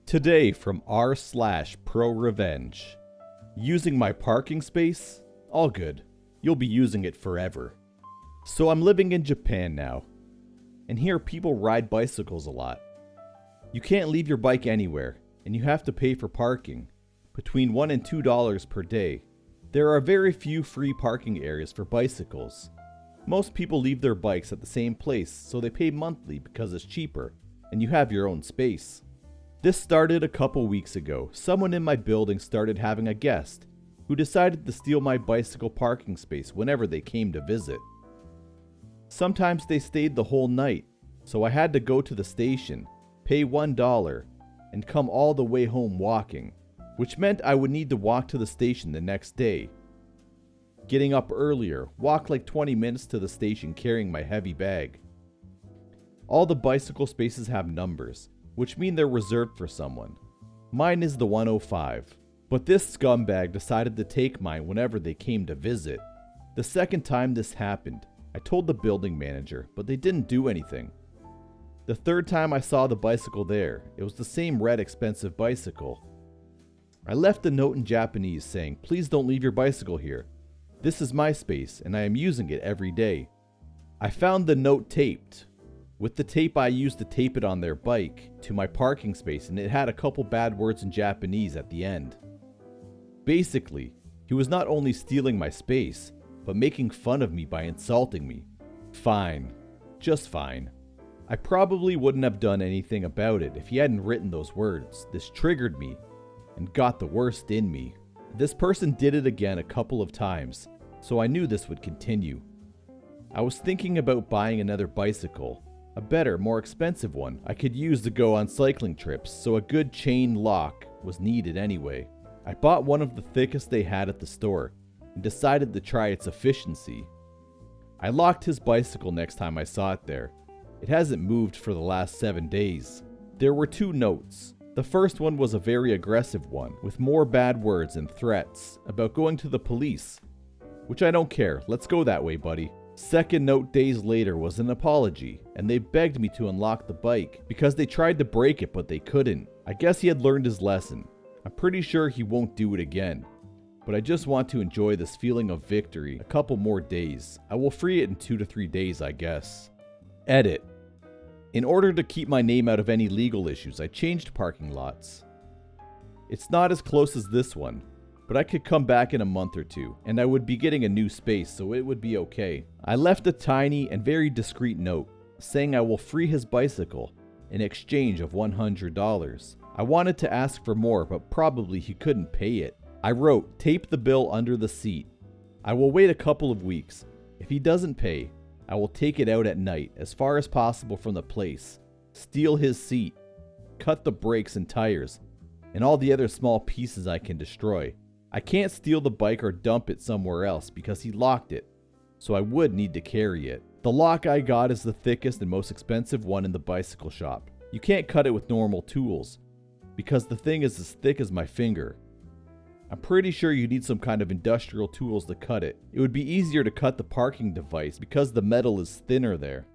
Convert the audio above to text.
Today from r/ProRevenge. Using my parking space? All good. You'll be using it forever. So I'm living in Japan now. And here people ride bicycles a lot. You can't leave your bike anywhere, and you have to pay for parking, between $1 and $2 per day. There are very few free parking areas for bicycles. Most people leave their bikes at the same place, so they pay monthly because it's cheaper, and you have your own space. This started a couple weeks ago. Someone in my building started having a guest who decided to steal my bicycle parking space whenever they came to visit. Sometimes they stayed the whole night, so I had to go to the station, pay $1, and come all the way home walking, which meant I would need to walk to the station the next day. Getting up earlier, walk like 20 minutes to the station carrying my heavy bag. All the bicycle spaces have numbers, which mean they're reserved for someone. Mine is the 105, but this scumbag decided to take mine whenever they came to visit. The second time this happened, I told the building manager, but they didn't do anything. The third time I saw the bicycle there, it was the same red expensive bicycle. I left a note in Japanese saying, "Please don't leave your bicycle here. This is my space and I am using it every day." I found the note taped, with the tape I used to tape it on their bike to my parking space, and it had a couple bad words in Japanese at the end. Basically, he was not only stealing my space, but making fun of me by insulting me. Fine. Just fine. I probably wouldn't have done anything about it if he hadn't written those words. This triggered me and got the worst in me. This person did it again a couple of times, so I knew this would continue. I was thinking about buying another bicycle, a better, more expensive one I could use to go on cycling trips, so a good chain lock was needed anyway. I bought one of the thickest they had at the store and decided to try its efficiency. I locked his bicycle next time I saw it there. It hasn't moved for the last 7 days. There were 2 notes. The first one was a very aggressive one, with more bad words and threats about going to the police, which I don't care. Let's go that way, buddy. Second note days later was an apology, and they begged me to unlock the bike because they tried to break it but they couldn't. I guess he had learned his lesson. I'm pretty sure he won't do it again, but I just want to enjoy this feeling of victory a couple more days. I will free it in 2 to 3 days, I guess. Edit. In order to keep my name out of any legal issues, I changed parking lots. It's not as close as this one, but I could come back in a month or 2, and I would be getting a new space, so it would be okay. I left a tiny and very discreet note saying I will free his bicycle in exchange of $100. I wanted to ask for more, but probably he couldn't pay it. I wrote, "Tape the bill under the seat. I will wait a couple of weeks. If he doesn't pay, I will take it out at night as far as possible from the place, steal his seat, cut the brakes and tires, and all the other small pieces I can destroy. I can't steal the bike or dump it somewhere else because he locked it, so I would need to carry it. The lock I got is the thickest and most expensive one in the bicycle shop. You can't cut it with normal tools because the thing is as thick as my finger. I'm pretty sure you need some kind of industrial tools to cut it. It would be easier to cut the parking device because the metal is thinner there.